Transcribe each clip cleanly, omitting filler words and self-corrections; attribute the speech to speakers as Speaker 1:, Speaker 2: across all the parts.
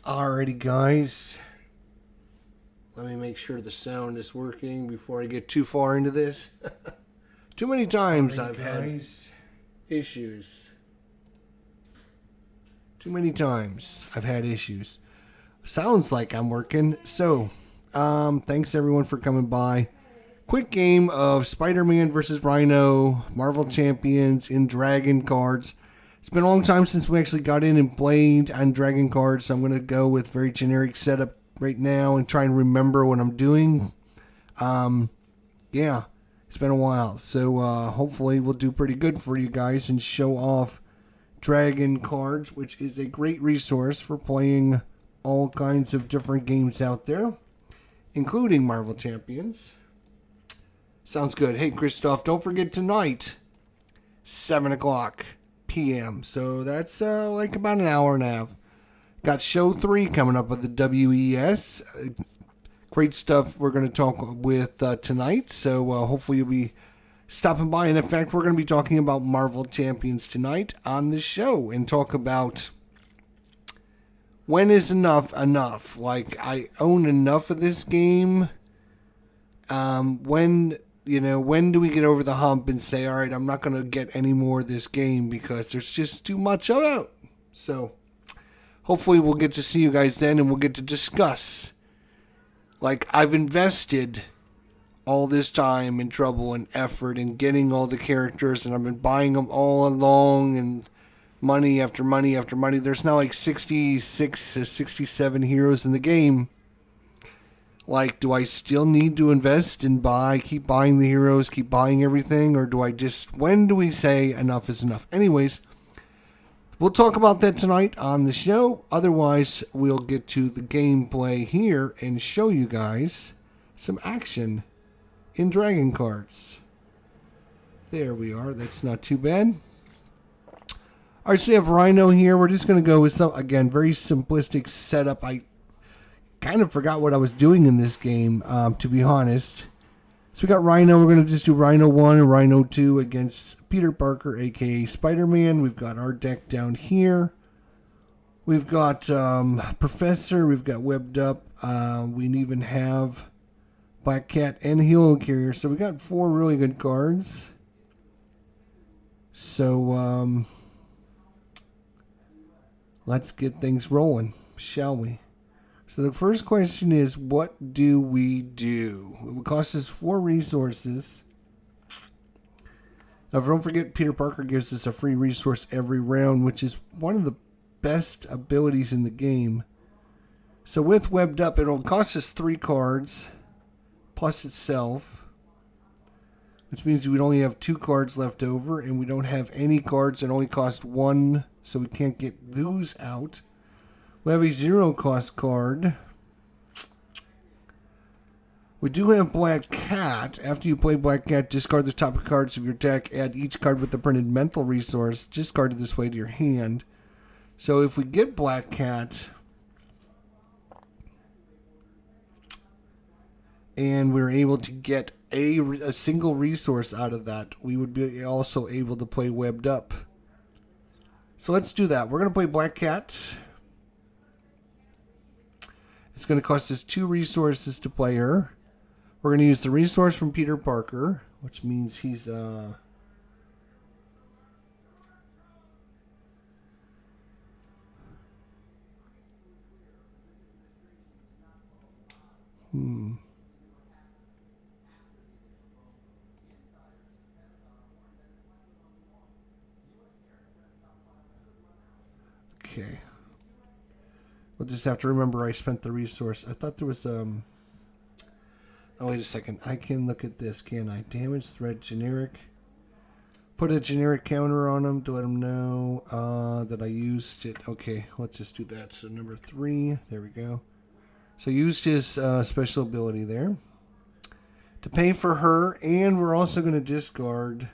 Speaker 1: Alrighty, guys. Let me make sure the sound is working before I get too far into this. Too many times I've had issues. Too many times I've had issues. Sounds like I'm working. So, thanks everyone for coming by. Quick game of Spider-Man versus RHino, Marvel Champions in Dragn cards. It's been a long time since we actually got in and played on Dragn cards, so I'm going to go with very generic setup right now and try and remember what I'm doing. Yeah, it's been a while, so hopefully we'll do pretty good for you guys and show off Dragn cards, which is a great resource for playing all kinds of different games out there, including Marvel Champions. Sounds good. Hey, Christoph, don't forget tonight, 7 o'clock p.m. So that's like about an hour and a half. Got show 3 coming up with the WES. Great stuff we're going to talk with tonight. So hopefully you'll be stopping by. And in fact, we're going to be talking about Marvel Champions tonight on the show and talk about when is enough enough. Like, I own enough of this game. When do we get over the hump and say, all right, I'm not going to get any more of this game because there's just too much of it. So hopefully we'll get to see you guys then and we'll get to discuss. Like, I've invested all this time and trouble and effort in getting all the characters, and I've been buying them all along and money after money after money. There's now like 66 to 67 heroes in the game. Like, do I still need to invest and keep buying the heroes, keep buying everything, or do I just, when do we say enough is enough? Anyways, we'll talk about that tonight on the show. Otherwise, we'll get to the gameplay here and show you guys some action in Dragn cards. There we are. That's not too bad. All right, so we have RHino here. We're just going to go with some, again, very simplistic setup. I kind of forgot what I was doing in this game, to be honest. So we got RHino. We're going to just do RHino 1 and RHino 2 against Peter Parker, a.k.a. Spider-Man. We've got our deck down here. We've got Professor. We've got Webbed Up. We even have Black Cat and Helo Carrier. So we got 4 really good cards. So let's get things rolling, shall we? So the first question is, what do we do? It would cost us 4 resources. Now, don't forget, Peter Parker gives us a free resource every round, which is one of the best abilities in the game. So with Webbed Up, it'll cost us 3 cards, plus itself, which means we'd only have 2 cards left over, and we don't have any cards that only cost 1, so we can't get those out. We have a 0-cost card. We do have Black Cat. After you play Black Cat, discard the top cards of your deck. Add each card with the printed mental resource discarded this way to your hand. So if we get Black Cat, and we're able to get a single resource out of that, we would be also able to play Webbed Up. So let's do that. We're going to play Black Cat. It's going to cost us 2 resources to play her. We're going to use the resource from Peter Parker, which means he's Okay. We'll just have to remember I spent the resource. I thought there was oh, wait a second. I can look at this, can I? Damage threat generic. Put a generic counter on them to let them know that I used it. Okay, let's just do that. So number 3, there we go. So used his special ability there to pay for her, and we're also going to discard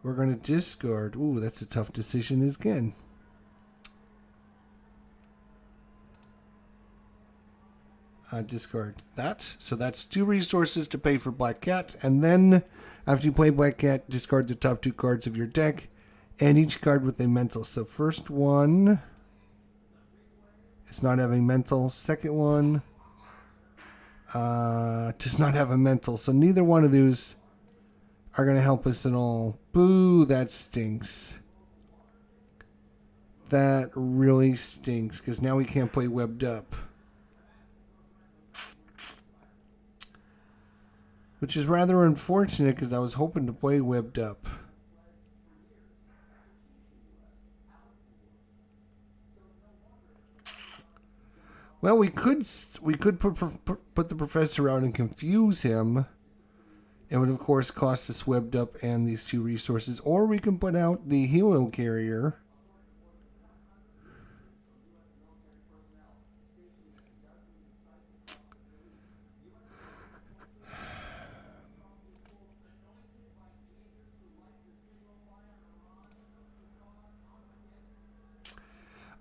Speaker 1: we're going to discard. Ooh, that's a tough decision again. Discard that. So that's 2 resources to pay for Black Cat. And then, after you play Black Cat, discard the top 2 cards of your deck. And each card with a mental. So first one is not having mental. Second one does not have a mental. So neither one of those are going to help us at all. Boo, that stinks. That really stinks because now we can't play webbed up. Which is rather unfortunate because I was hoping to play webbed up. Well, we could put the professor out and confuse him. It would, of course, cost us webbed up and these 2 resources. Or we can put out the helo carrier.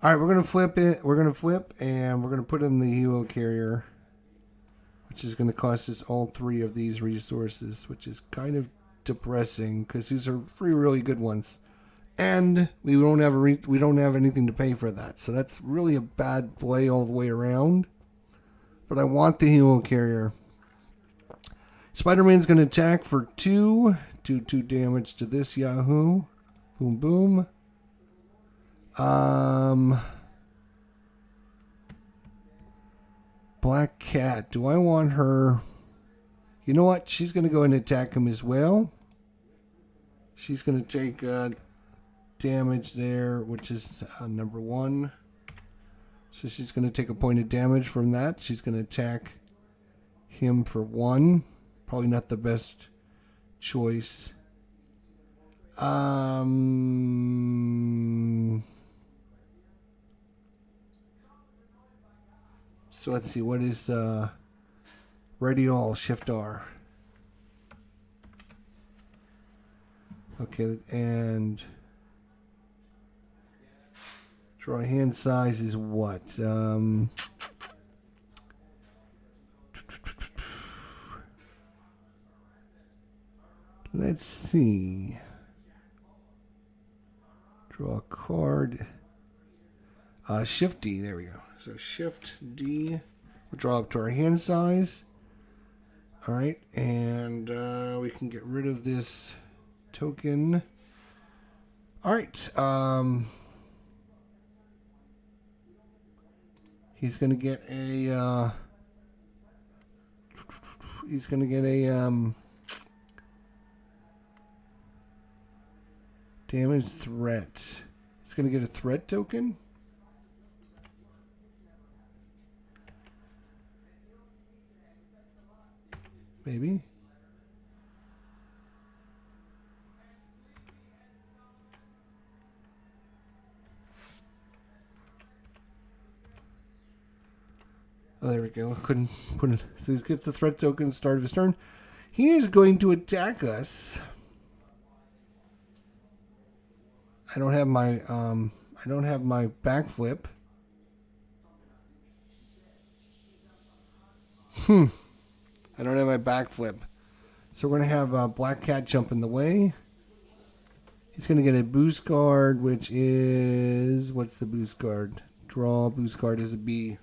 Speaker 1: All right, we're going to flip it. We're going to flip, and we're going to put in the helo carrier, which is going to cost us all 3 of these resources, which is kind of depressing because these are 3 really good ones, and we don't have anything to pay for that. So that's really a bad play all the way around. But I want the helo carrier. Spider-Man's going to attack for 2, do 2 damage to this Yahoo. Boom, boom. Black Cat. Do I want her? You know what? She's going to go and attack him as well. She's going to take damage there, which is number 1. So she's going to take a point of damage from that. She's going to attack him for 1. Probably not the best choice. So let's see, what is ready all, shift R. Okay, and draw hand size is what? Let's see. Draw a card. Shift D, there we go. So Shift D, we'll draw up to our hand size. All right, and we can get rid of this token. All right, he's gonna get a damage threat. He's gonna get a threat token. Maybe. Oh, there we go. Couldn't put it. So he gets the threat token at the start of his turn. He is going to attack us. I don't have my backflip. I don't have my backflip. So we're going to have Black Cat jump in the way. He's going to get a boost card, which is... What's the boost card? Draw. Boost card is a B.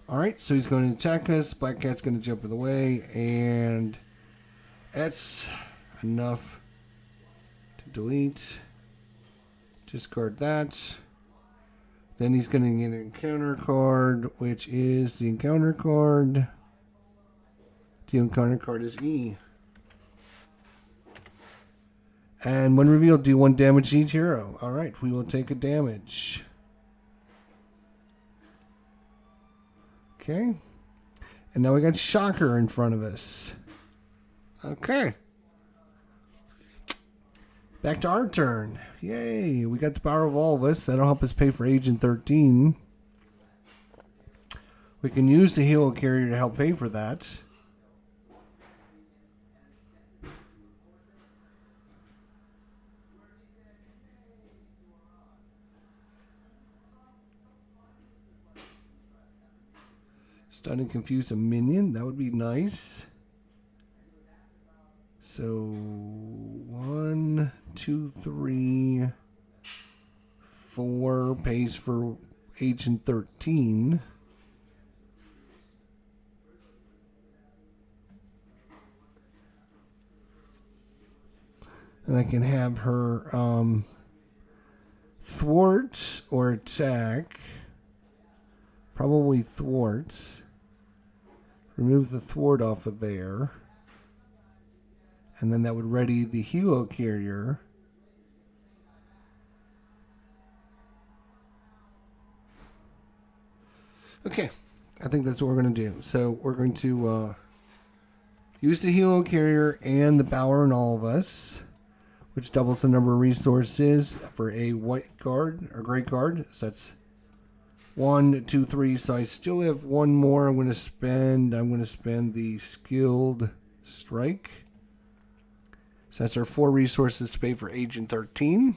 Speaker 1: Alright, so he's going to attack us. Black Cat's going to jump in the way. And that's enough to delete. Discard that. Then he's going to get an encounter card, which is the encounter card. The encounter card is E. And when revealed, do 1 damage to each hero. Alright, we will take a damage. Okay. And now we got Shocker in front of us. Okay. Back to our turn. Yay, we got the power of all of us. That'll help us pay for Agent 13. We can use the helo carrier to help pay for that. Stun and confuse a minion. That would be nice. So 1, 2, 3, 4 pays for Agent 13. And I can have her thwart or attack. Probably thwart. Remove the thwart off of there. And then that would ready the helo carrier. Okay, I think that's what we're going to do. So we're going to use the helo carrier and the Bower and All of Us, which doubles the number of resources for a white card or gray card. So that's 1, 2, 3. So I still have one more I'm going to spend. I'm going to spend the Skilled Strike. So that's our 4 resources to pay for Agent 13.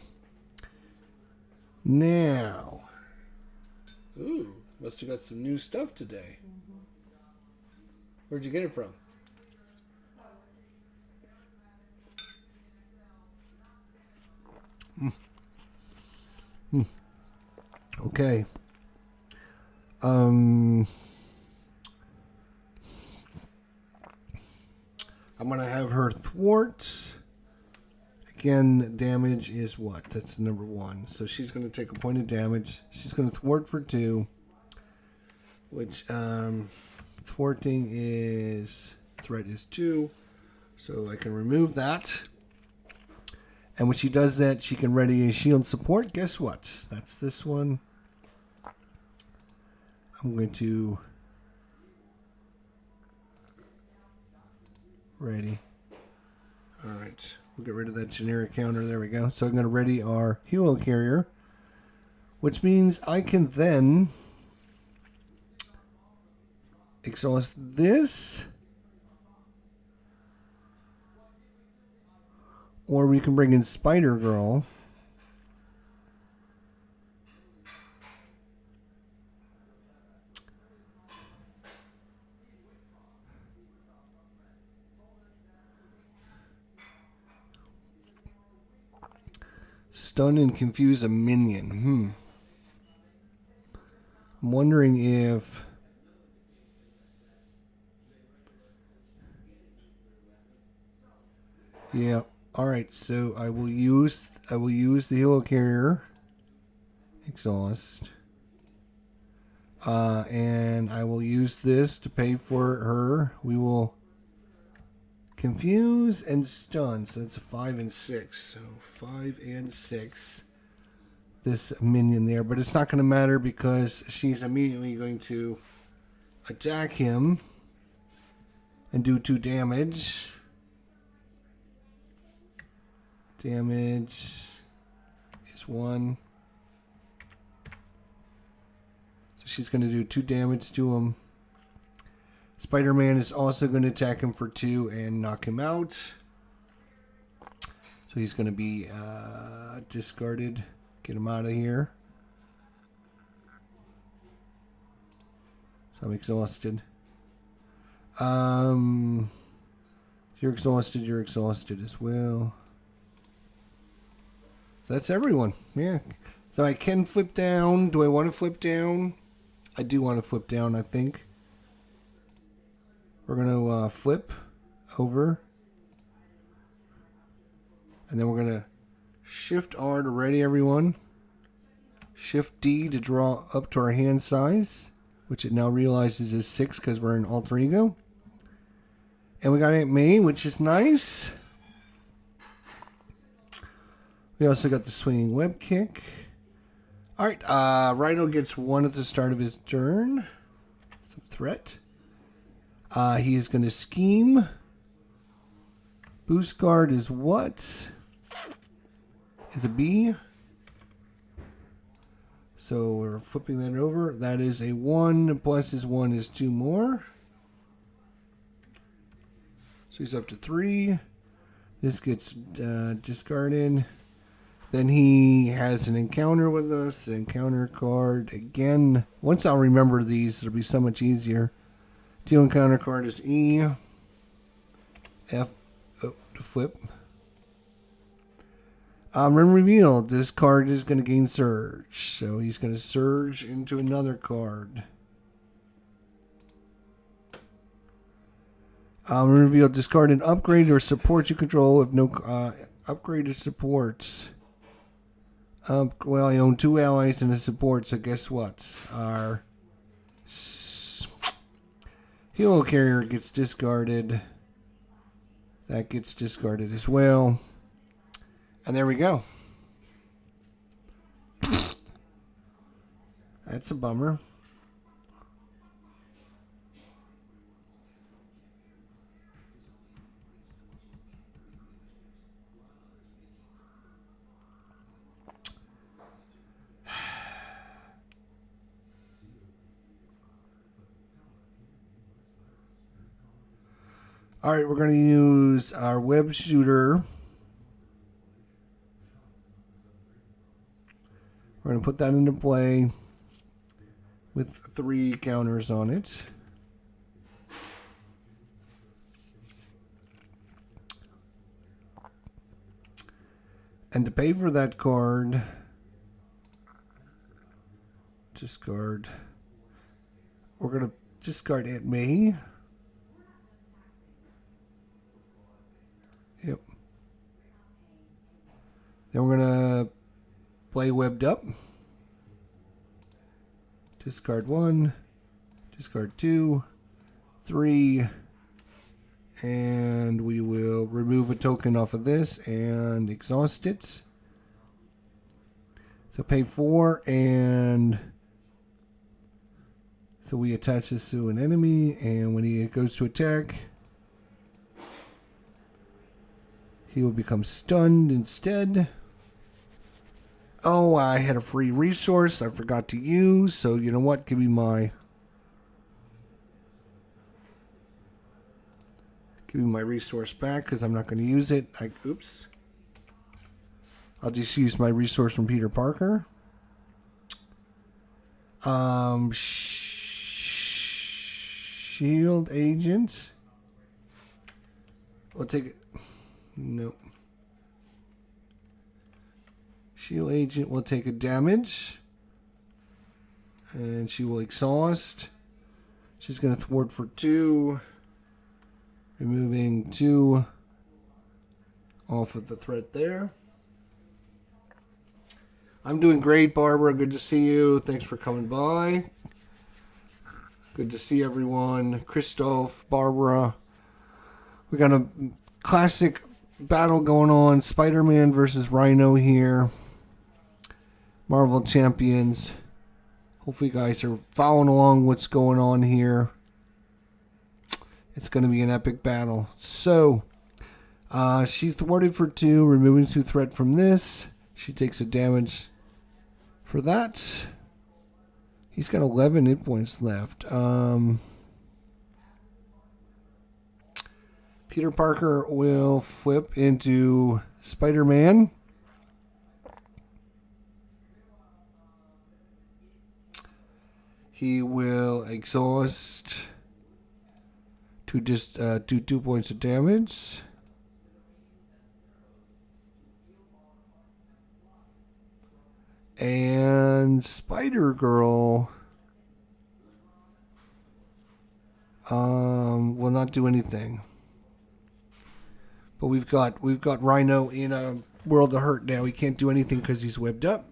Speaker 1: Now, ooh, must have got some new stuff today. Where'd you get it from? Okay. I'm going to have her thwart. Again, damage is what? That's number 1. So she's going to take a point of damage. She's going to thwart for 2. Which, thwarting is, threat is 2. So I can remove that. And when she does that, she can ready a shield support. Guess what? That's this one. I'm going to ready. All right. We'll get rid of that generic counter. There we go. So I'm going to ready our helo carrier, which means I can then exhaust this, or we can bring in Spider Girl. Stun and confuse a minion. I'm wondering if yeah. All right. So I will use the helo carrier exhaust, and I will use this to pay for her. We will confuse and stun. So that's a 5 and 6. So 5 and 6. This minion there, but it's not going to matter because she's immediately going to attack him and do 2 damage. Damage is 1. So she's going to do 2 damage to him. Spider-Man is also going to attack him for 2 and knock him out. So he's going to be discarded. Get him out of here. So I'm exhausted. You're exhausted as well. So that's everyone. Yeah. So I can flip down. Do I want to flip down? I do want to flip down, I think. We're going to flip over. And then we're going to Shift R to ready everyone. Shift D to draw up to our hand size, which it now realizes is 6 because we're in Alter Ego. And we got Aunt May, which is nice. We also got the swinging web kick. All right, Rhino gets 1 at the start of his turn. Some threat. He is going to scheme. Boost guard is what? Is a B. So we're flipping that over. That is a 1 plus his 1 is 2 more. So he's up to 3. This gets discarded. Then he has an encounter with us. Encounter card again. Once I'll remember these, it'll be so much easier. Deal encounter card is E. F to flip. Reveal. This card is going to gain surge. So he's going to surge into another card. Reveal. Discard an upgrade or support you control if no upgraded supports. Well, I own 2 allies and a support, so guess what? Our helo carrier gets discarded. That gets discarded as well. And there we go. That's a bummer. All right, we're going to use our web shooter. We're going to put that into play with 3 counters on it. And to pay for that card, discard. We're going to discard Aunt May. Yep. Then we're going to play Webbed Up. Discard 1. Discard 2. 3. And we will remove a token off of this and exhaust it. So pay 4, and so we attach this to an enemy, and when he goes to attack, he will become stunned instead. Oh, I had a free resource I forgot to use, so you know what? Give me my resource back because I'm not going to use it. Oops. I'll just use my resource from Peter Parker. Shield agent. We'll take it. Nope. Shield agent will take a damage. And she will exhaust. She's going to thwart for 2. Removing 2 off of the threat there. I'm doing great, Barbara. Good to see you. Thanks for coming by. Good to see everyone. Christoph, Barbara. We got a classic battle going on. Spiderman versus RHino here. Marvel Champions. Hopefully you guys are following along what's going on here. It's going to be an epic battle. So, she thwarted for 2, removing 2 threat from this. She takes a damage for that. He's got 11 hit points left. Peter Parker will flip into Spider-Man. He will exhaust to just do 2 points of damage. And Spider-Girl will not do anything. But we've got RHino in a world of hurt now. He can't do anything because he's webbed up.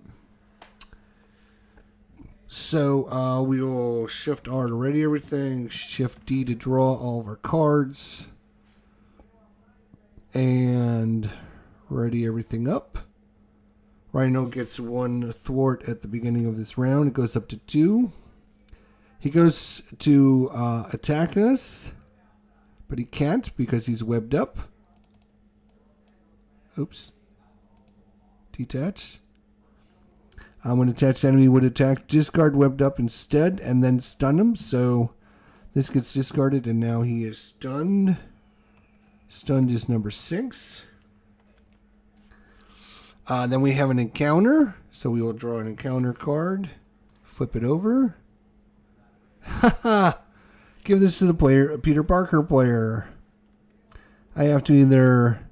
Speaker 1: So we will shift R to ready everything. Shift D to draw all of our cards. And ready everything up. RHino gets 1 thwart at the beginning of this round. It goes up to 2. He goes to attack us. But he can't because he's webbed up. Oops. Detach. When attached enemy would attack, discard webbed up instead and then stun him. So this gets discarded and now he is stunned. Stunned is number 6. Then we have an encounter. So we will draw an encounter card. Flip it over. Haha. Give this to the player, a Peter Parker player. I have to either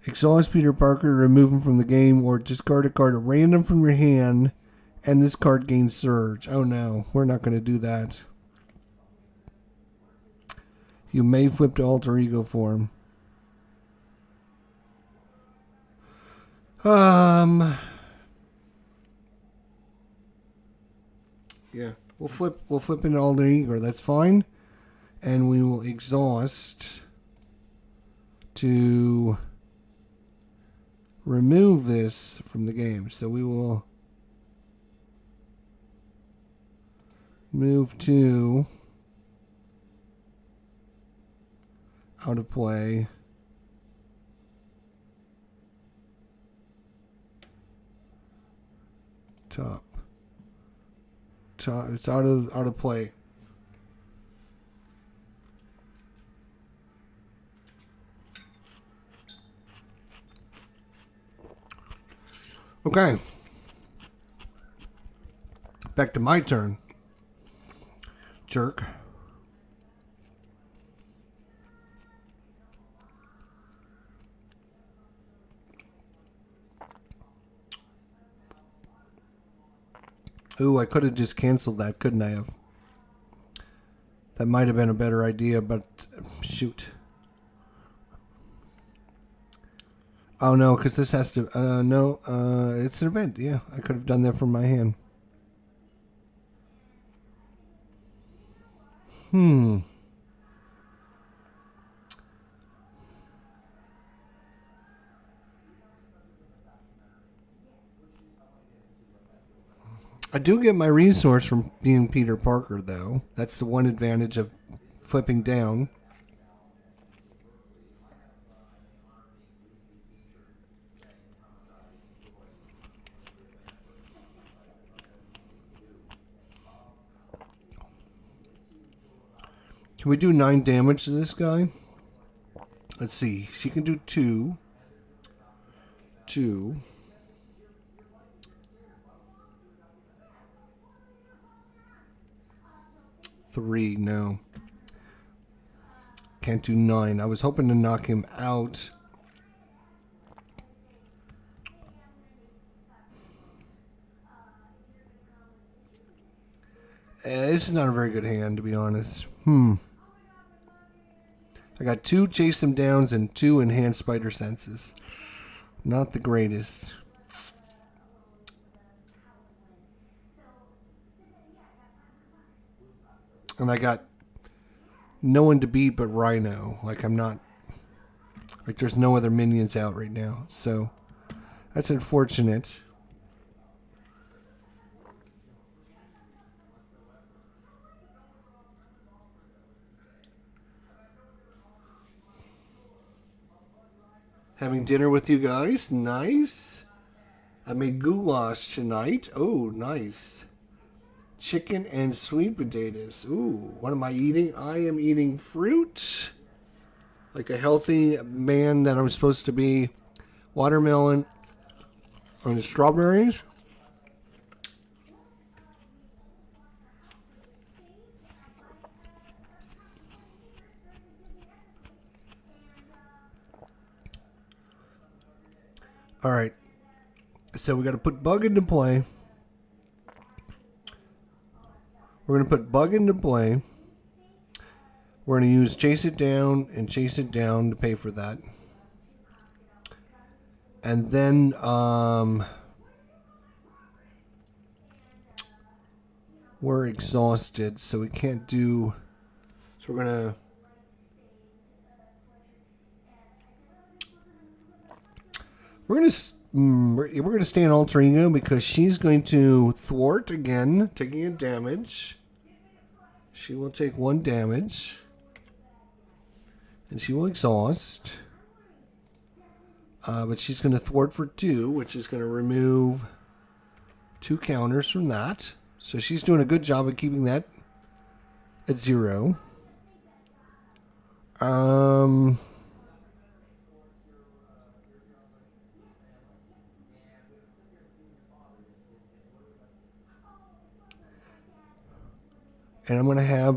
Speaker 1: Exhaust Peter Parker, remove him from the game, or discard a card at random from your hand, and this card gains Surge. Oh no, we're not going to do that. You may flip to alter ego form. Yeah, we'll flip into alter ego. That's fine, and we will exhaust to remove this from the game. So we will move to out of play. Top. It's out of play. Okay. Back to my turn. Jerk. Ooh, I could have just canceled that, couldn't I have? That might have been a better idea, but shoot. Oh no, because this has to, no, it's an event. Yeah, I could have done that from my hand. I do get my resource from being Peter Parker, though. That's the one advantage of flipping down. Can we do 9 damage to this guy? Let's see. She can do 2. 2. 3, no. Can't do 9. I was hoping to knock him out. This is not a very good hand, to be honest. I got 2 chase them downs and 2 enhanced spider senses. Not the greatest. And I got no one to beat but RHino. Like, I'm not... Like, there's no other minions out right now. So, that's unfortunate. Having dinner with you guys. Nice. I made goulash tonight. Oh, nice. Chicken and sweet potatoes. Ooh, what am I eating? I am eating fruit. Like a healthy man that I'm supposed to be. Watermelon and strawberries. Alright. So we got to put Bug into play. We're going to put Bug into play. We're going to use Chase It Down and Chase It Down to pay for that. And then we're exhausted, so we can't do... So we're going to... We're going to stay in Alter Ego because she's going to thwart again, taking a damage. She will take 1 damage. And she will exhaust. But she's going to thwart for 2, which is going to remove 2 counters from that. So she's doing a good job of keeping that at 0. And I'm going to have,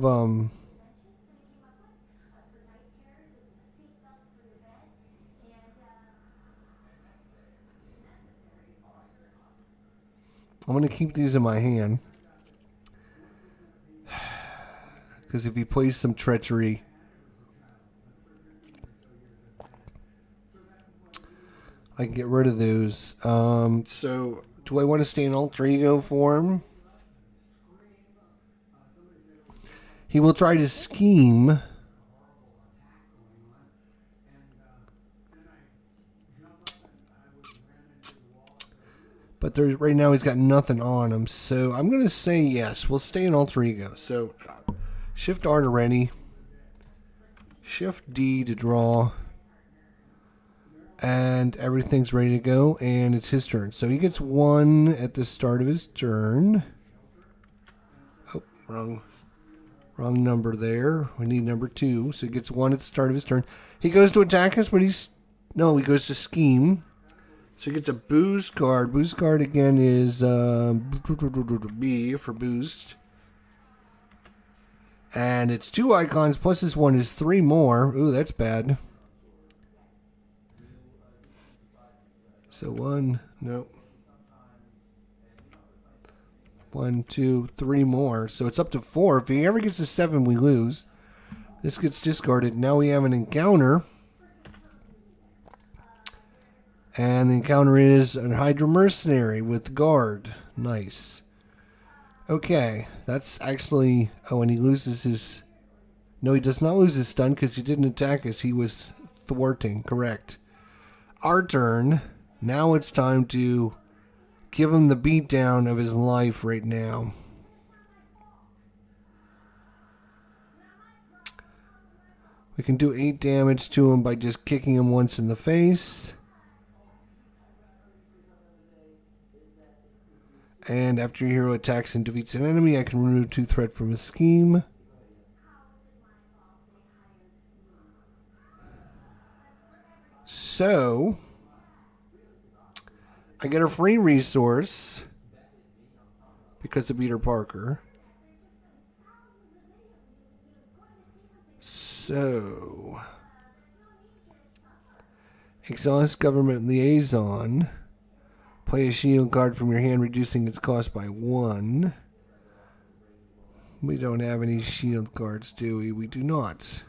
Speaker 1: I'm going to keep these in my hand. Because if he plays some treachery, I can get rid of those. So, do I want to stay in alter ego form? He will try to scheme. But right now he's got nothing on him. So I'm going to say yes. We'll stay in alter ego. So Shift R to ready. Shift D to draw. And everything's ready to go. And it's his turn. So he gets 1 at the start of his turn. Oh, wrong number there. We need number 2. So he gets 1 at the start of his turn. He goes to attack us, but he goes to scheme. So he gets a boost card. Boost card again is B for boost. And it's 2 icons plus this 1 is 3 more. Ooh, that's bad. So 1, nope. 1, 2, 3 more. So it's up to 4. If he ever gets to 7, we lose. This gets discarded. Now we have an encounter. And the encounter is a Hydra Mercenary with guard. Nice. Okay, that's actually... Oh, and he loses his... No, he does not lose his stun because he didn't attack us. He was thwarting. Correct. Our turn. Now it's time to give him the beatdown of his life right now. We can do 8 damage to him by just kicking him once in the face. And after your hero attacks and defeats an enemy, I can remove 2 threat from his scheme. So, I get a free resource because of Peter Parker. So, exhaust government liaison. Play a shield card from your hand, reducing its cost by 1. We don't have any shield cards, do we? We do not.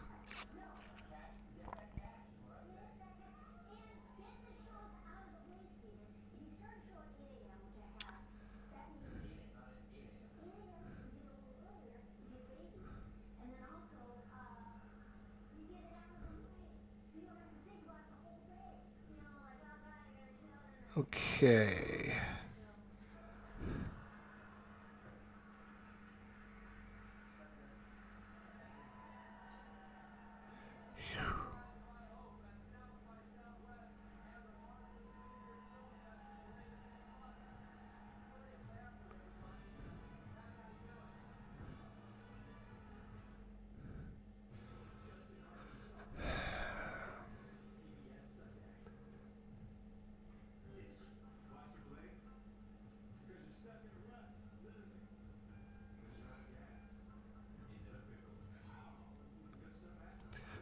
Speaker 1: Okay.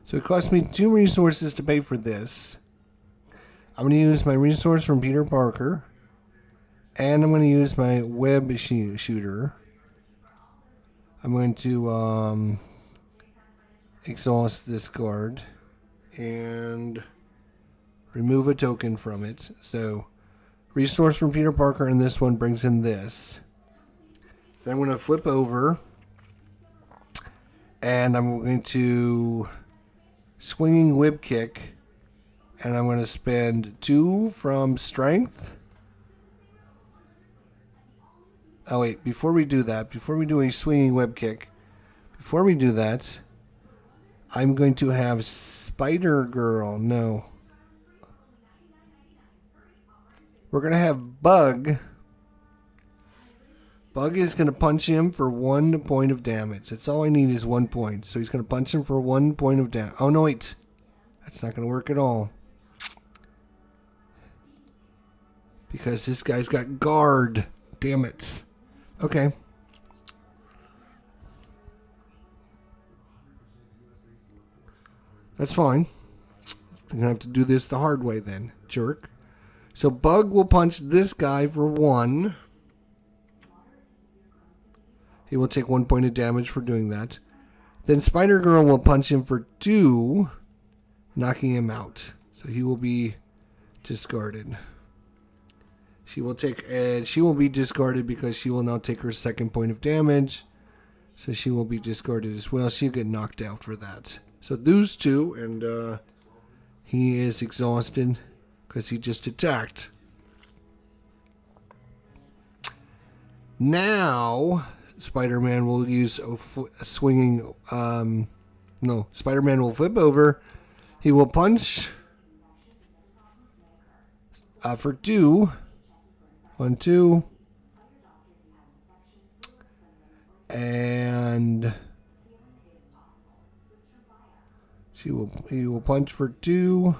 Speaker 1: So it cost me 2 resources to pay for this. I'm going to use my resource from Peter Parker. And I'm going to use my web shooter. I'm going to exhaust this card. And remove a token from it. So, resource from Peter Parker, and this one brings in this. Then I'm going to flip over. And I'm going to... Swinging whip kick, and I'm going to spend 2 from strength. Oh wait, before we do that, before we do a swinging whip kick, before we do that, I'm going to have Spider Girl. No, we're going to have Bug. Bug is going to punch him for 1 point of damage. That's all I need is 1 point. So he's going to punch him for 1 point of damage. Oh, no, wait. That's not going to work at all. Because this guy's got guard. Damn it. Okay. That's fine. I'm going to have to do this the hard way then. Jerk. So Bug will punch this guy for 1. He will take 1 point of damage for doing that. Then Spider Girl will punch him for 2, knocking him out. So he will be discarded. She will be discarded because she will now take her 2nd point of damage. So she will be discarded as well. She'll get knocked out for that. So those two, and he is exhausted because he just attacked. Now, Spider-Man will use a swinging... Spider-Man will flip over. He will punch for 2. 1, 2. And he will punch for 2.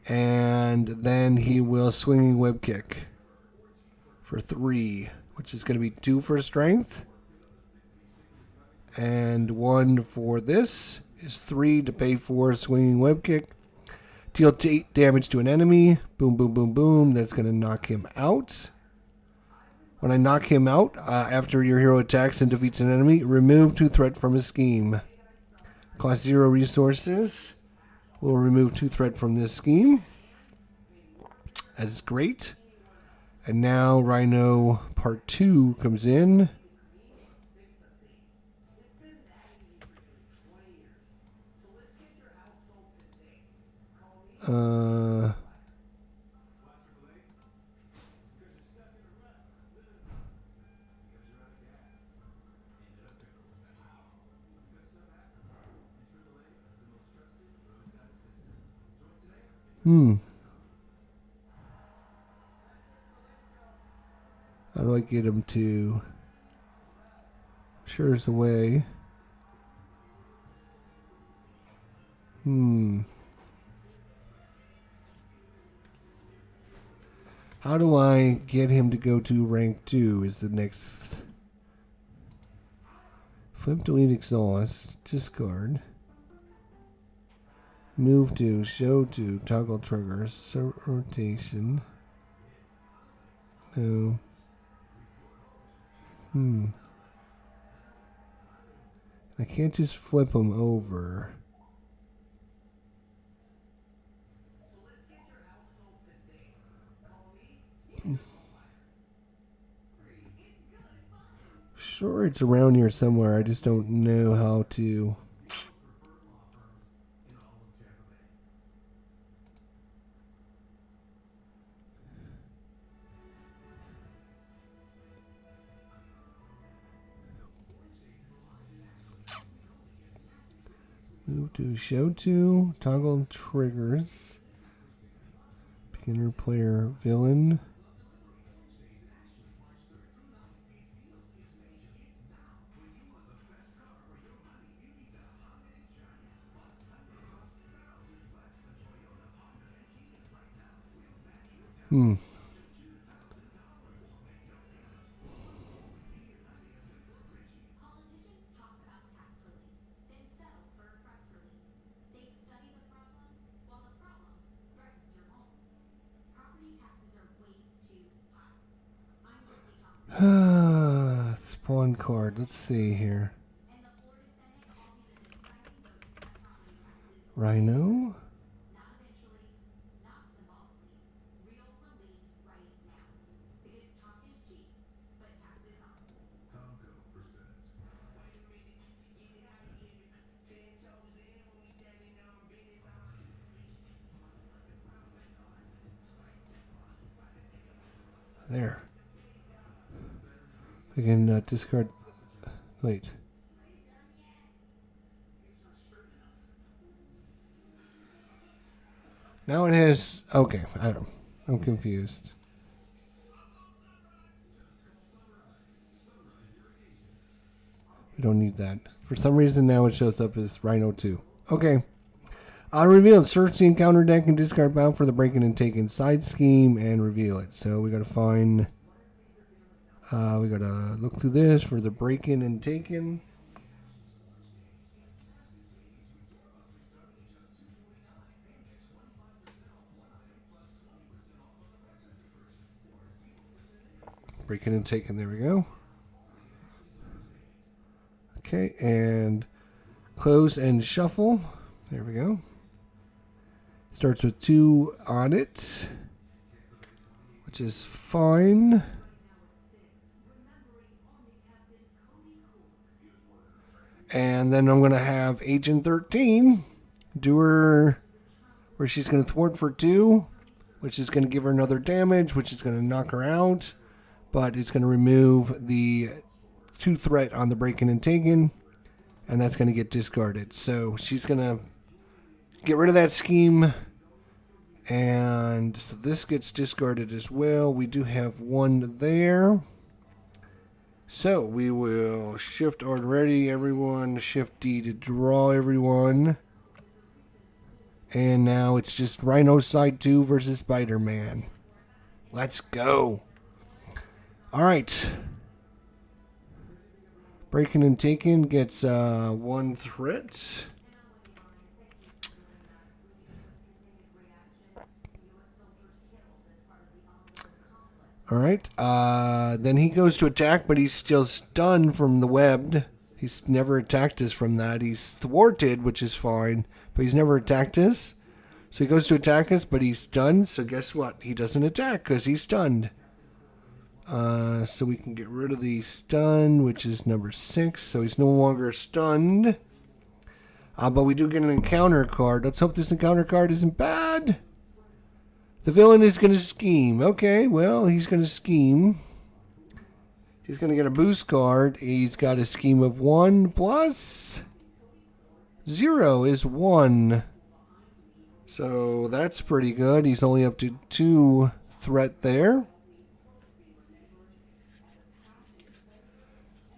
Speaker 1: And then he will swinging web kick for 3, which is going to be 2 for strength. And 1 for this is 3 to pay for swinging web kick. Deal 8 damage to an enemy. Boom, boom, boom, boom. That's going to knock him out. When I knock him out, after your hero attacks and defeats an enemy, remove 2 threat from his scheme. Cost 0 resources. We'll remove 2 threat from this scheme. That is great. And now Rhino Part 2 comes in. How do I get him to... Sure there's a way. How do I get him to go to rank 2 is the next... Flip, delete, exhaust, discard. Move to, show to, toggle trigger, rotation. No. I can't just flip him over. Sure, it's around here somewhere. I just don't know how to. Move to show to, toggle triggers, beginner player villain. Spawn card. Let's see here. Rhino. There. I can discard. Wait. Now it has. Okay, I'm confused. We don't need that. For some reason now it shows up as Rhino 2. Okay. Revealed. Search the encounter deck and discard bound for the break-in and take-in side scheme and reveal it. So we gotta find. We gotta look through this for the break-in and take-in. Breaking and taking. There we go. Okay, and close and shuffle. There we go. Starts with 2 on it, which is fine. And then I'm going to have Agent 13 do her where she's going to thwart for 2, which is going to give her another damage, which is going to knock her out. But it's going to remove the 2 threat on the breaking and taking, and that's going to get discarded. So she's going to get rid of that scheme, and so this gets discarded as well. We do have 1 there. So we will shift R ready, everyone. Shift D to draw everyone. And now it's just RHino side 2 versus Spiderman. Let's go. Alright. Breaking and taking gets 1 threat. Alright, then he goes to attack, but he's still stunned from the webbed. He's never attacked us from that. He's thwarted, which is fine, but he's never attacked us. So he goes to attack us, but he's stunned, so guess what? He doesn't attack because he's stunned. So we can get rid of the stun, which is number 6, so he's no longer stunned. But we do get an encounter card. Let's hope this encounter card isn't bad. The villain is going to scheme. Okay, well, he's going to scheme. He's going to get a boost card. He's got a scheme of 1 plus 0 is 1. So that's pretty good. He's only up to 2 threat there.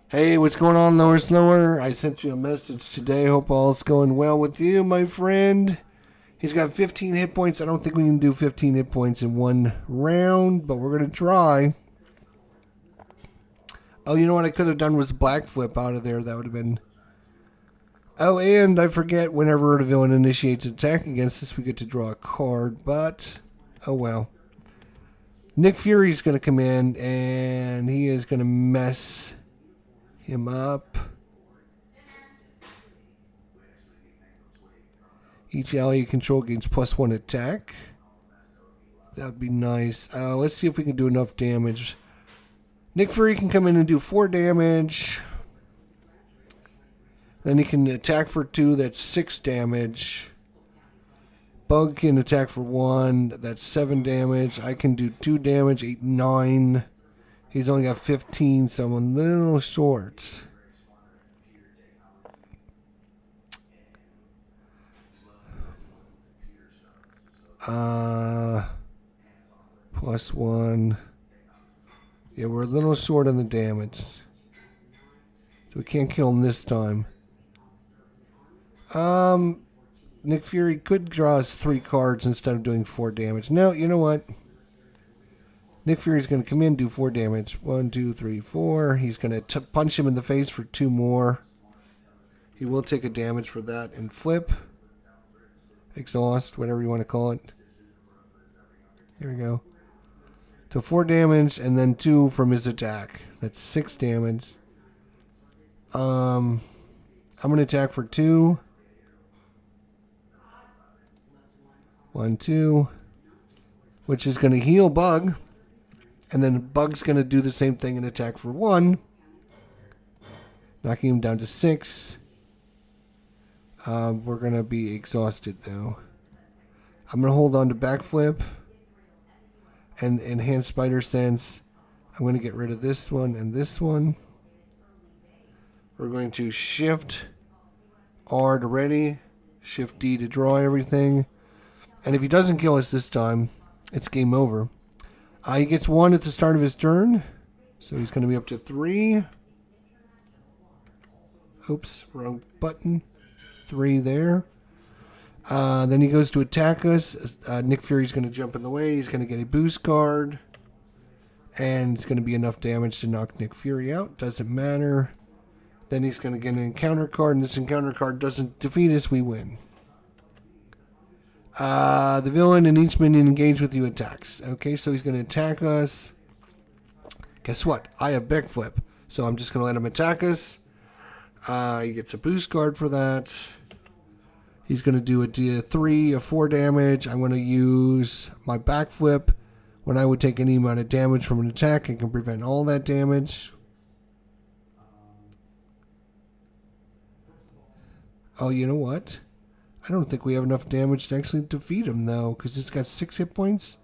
Speaker 1: Hey, what's going on, Lower Slower? I sent you a message today. Hope all's going well with you, my friend. He's got 15 hit points. I don't think we can do 15 hit points in 1 round, but we're going to try. Oh, you know what I could have done was black flip out of there. That would have been... Oh, and I forget whenever the villain initiates an attack against us, we get to draw a card, but... Oh, well. Nick Fury's going to come in, and he is going to mess him up. Each ally you control gains +1 attack. That would be nice. Let's see if we can do enough damage. Nick Fury can come in and do 4 damage. Then he can attack for 2. That's 6 damage. Bug can attack for 1. That's 7 damage. I can do 2 damage. 8, 9. He's only got 15, so I'm a little short. +1. Yeah, we're a little short on the damage. So we can't kill him this time. Nick Fury could draw us 3 cards instead of doing 4 damage. No, you know what? Nick Fury's going to come in, do 4 damage. 1, 2, 3, 4. He's going to punch him in the face for 2 more. He will take a damage for that and flip. Exhaust, whatever you want to call it. Here we go. So 4 damage and then 2 from his attack. That's 6 damage. I'm going to attack for 2. 1, 2. Which is going to heal Bug. And then Bug's going to do the same thing and attack for 1. Knocking him down to 6. We're going to be exhausted though. I'm going to hold on to backflip. And enhance spider sense. I'm going to get rid of this one and this one. We're going to shift R to ready. Shift D to draw everything. And if he doesn't kill us this time, it's game over. He gets 1 at the start of his turn. So he's going to be up to 3. Oops, wrong button. 3 there. Then he goes to attack us. Nick Fury's going to jump in the way. He's going to get a boost card. And it's going to be enough damage to knock Nick Fury out. Doesn't matter. Then he's going to get an encounter card. And this encounter card doesn't defeat us. We win. The villain and each minion engaged with you attacks. Okay, so he's going to attack us. Guess what? I have backflip. So I'm just going to let him attack us. He gets a boost guard for that. He's going to do a 3 or 4 damage. I'm going to use my backflip. When I would take any amount of damage from an attack, I can prevent all that damage. Oh, you know what? I don't think we have enough damage to actually defeat him, though, because it's got 6 hit points.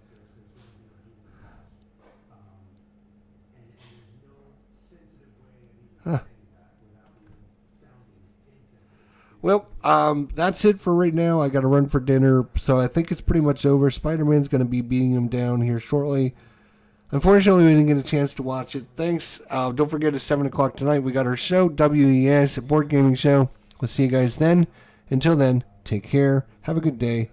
Speaker 1: Huh. Well, that's it for right now. I got to run for dinner, so I think it's pretty much over. Spider-Man's going to be beating him down here shortly. Unfortunately, we didn't get a chance to watch it. Thanks. Don't forget, at 7 o'clock tonight, we got our show, WES, a board gaming show. We'll see you guys then. Until then, take care. Have a good day.